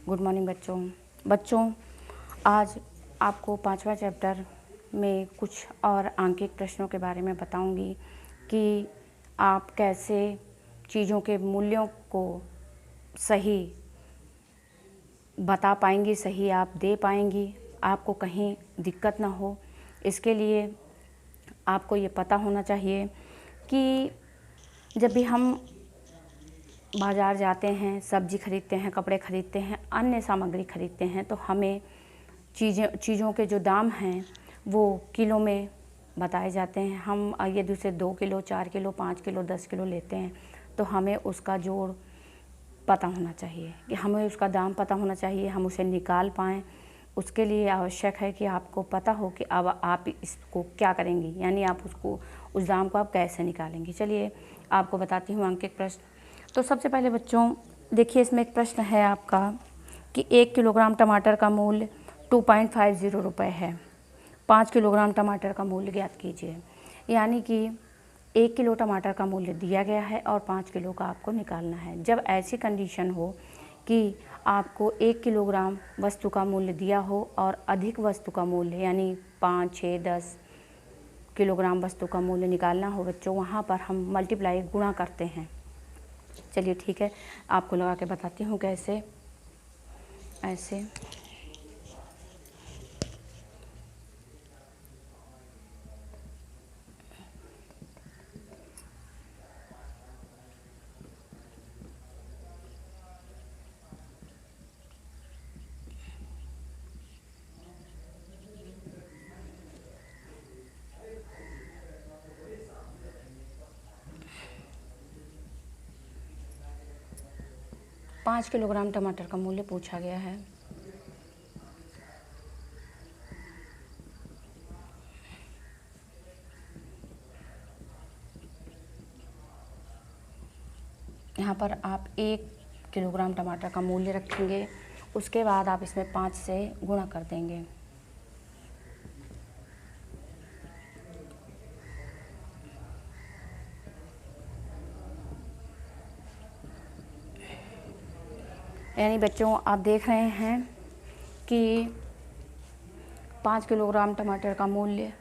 Good morning बच्चों। आज आपको 5वां चैप्टर में कुछ और आंकिक प्रश्नों के बारे में बताऊंगी कि आप कैसे चीज़ों के मूल्यों को सही बता पाएंगी, सही आप दे पाएंगी, आपको कहीं दिक्कत ना हो। इसके लिए आपको ये पता होना चाहिए कि जब भी हम बाज़ार जाते हैं, सब्ज़ी खरीदते हैं, कपड़े खरीदते हैं, अन्य सामग्री खरीदते हैं, तो हमें चीज़ों के जो दाम हैं वो किलो में बताए जाते हैं। हम यदि उसे 2 किलो, 4 किलो, 5 किलो, 10 किलो लेते हैं तो हमें उसका जोड़ पता होना चाहिए, कि हमें उसका दाम पता होना चाहिए, हम उसे निकाल पाएँ। उसके लिए आवश्यक है कि आपको पता हो कि अब आप इसको क्या करेंगी, यानी आप उस दाम को आप कैसे निकालेंगी। चलिए आपको बताती हूँ अंकित प्रश्न। तो सबसे पहले बच्चों देखिए, इसमें एक प्रश्न है आपका कि 1 किलोग्राम टमाटर का मूल्य 2.50 रुपये है। 5 किलोग्राम टमाटर का मूल्य ज्ञात कीजिए। यानी कि 1 किलो टमाटर का मूल्य दिया गया है और 5 किलो का आपको निकालना है। जब ऐसी कंडीशन हो कि आपको 1 किलोग्राम वस्तु का मूल्य दिया हो और अधिक वस्तु का मूल्य यानी 5, 6, 10 किलोग्राम वस्तु का मूल्य निकालना हो बच्चों, वहाँ पर हम मल्टीप्लाई गुणा करते हैं। चलिए ठीक है, आपको लगा के बताती हूँ कैसे। ऐसे 5 किलोग्राम टमाटर का मूल्य पूछा गया है। यहाँ पर आप 1 किलोग्राम टमाटर का मूल्य रखेंगे, उसके बाद आप इसमें 5 से गुणा कर देंगे। यानी बच्चों आप देख रहे हैं कि 5 किलोग्राम टमाटर का मूल्य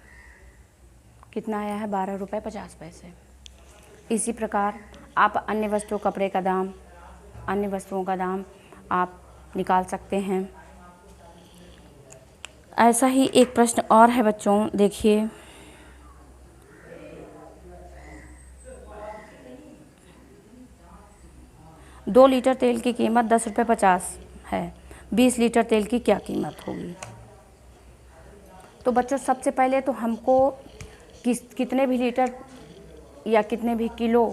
कितना आया है, 12 रुपये 50 पैसे। इसी प्रकार आप अन्य वस्तुओं, कपड़े का दाम, अन्य वस्तुओं का दाम आप निकाल सकते हैं। ऐसा ही एक प्रश्न और है बच्चों, देखिए। दो लीटर तेल की कीमत 10 रुपये 50 है, 20 लीटर तेल की क्या कीमत होगी? तो बच्चों सबसे पहले तो हमको कितने भी लीटर या कितने भी किलो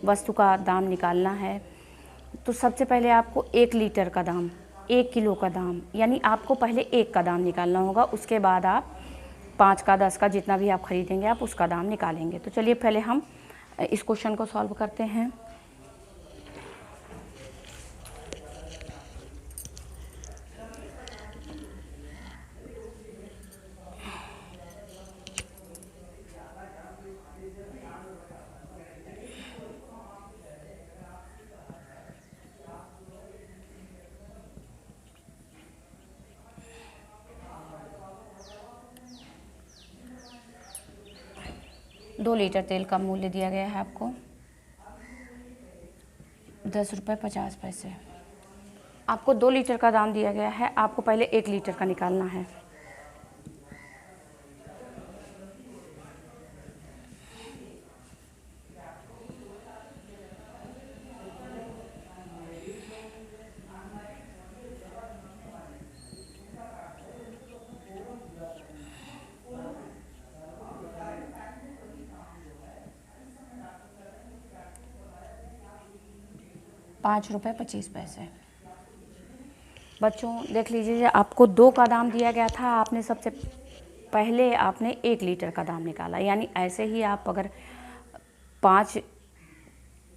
वस्तु का दाम निकालना है। तो सबसे पहले आपको 1 लीटर का दाम, 1 किलो का दाम, यानी आपको पहले 1 का दाम निकालना होगा। उसके बाद आप 5 का, 10 का, जितना भी आप खरीदेंगे आप उसका दाम निकालेंगे। तो चलिए पहले हम इस क्वेश्चन को सॉल्व करते हैं। दो लीटर तेल का मूल्य दिया गया है आपको 10 रुपये 50 पैसे। आपको 2 लीटर का दाम दिया गया है, आपको पहले 1 लीटर का निकालना है। ₹5.25। बच्चों देख लीजिए, आपको 2 का दाम दिया गया था, आपने सबसे पहले आपने 1 लीटर का दाम निकाला। यानी ऐसे ही आप अगर 5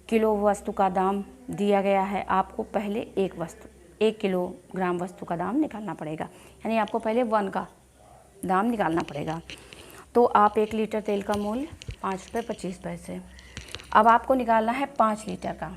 किलो वस्तु का दाम दिया गया है, आपको पहले 1 किलोग्राम वस्तु का दाम निकालना पड़ेगा। यानी आपको पहले 1 का दाम निकालना पड़ेगा। तो आप 1 लीटर तेल का मूल्य ₹5.25। अब आपको निकालना है 5 लीटर का।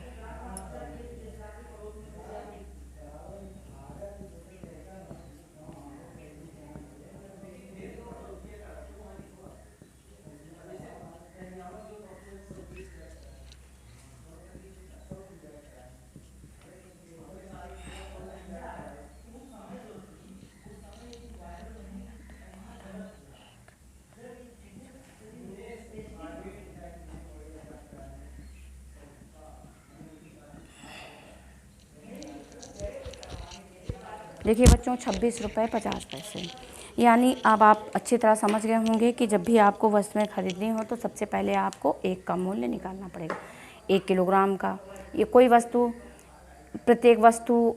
देखिए बच्चों 26 रुपये 50 पैसे। यानी अब आप अच्छी तरह समझ गए होंगे कि जब भी आपको वस्तुएं खरीदनी हो तो सबसे पहले आपको एक का मूल्य निकालना पड़ेगा, 1 किलोग्राम का। ये कोई वस्तु प्रत्येक वस्तु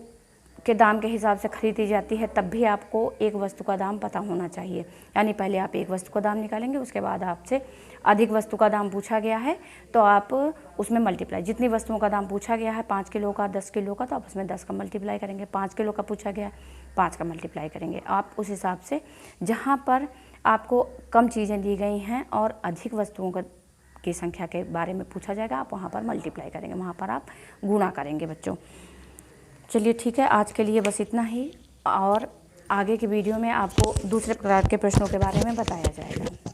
के दाम के हिसाब से खरीदी जाती है, तब भी आपको एक वस्तु का दाम पता होना चाहिए। यानी पहले आप एक वस्तु का दाम निकालेंगे, उसके बाद आपसे अधिक वस्तु का दाम पूछा गया है तो आप उसमें मल्टीप्लाई, जितनी वस्तुओं का दाम पूछा गया है 5 किलो का 10 किलो का, तो आप उसमें 10 का मल्टीप्लाई करेंगे। 5 किलो का पूछा गया है 5 का मल्टीप्लाई करेंगे। आप उस हिसाब से जहाँ पर आपको कम चीज़ें दी गई हैं और अधिक वस्तुओं की संख्या के बारे में पूछा जाएगा, आप वहाँ पर मल्टीप्लाई करेंगे, वहाँ पर आप गुणा करेंगे बच्चों। चलिए ठीक है, आज के लिए बस इतना ही, और आगे की वीडियो में आपको दूसरे प्रकार के प्रश्नों के बारे में बताया जाएगा।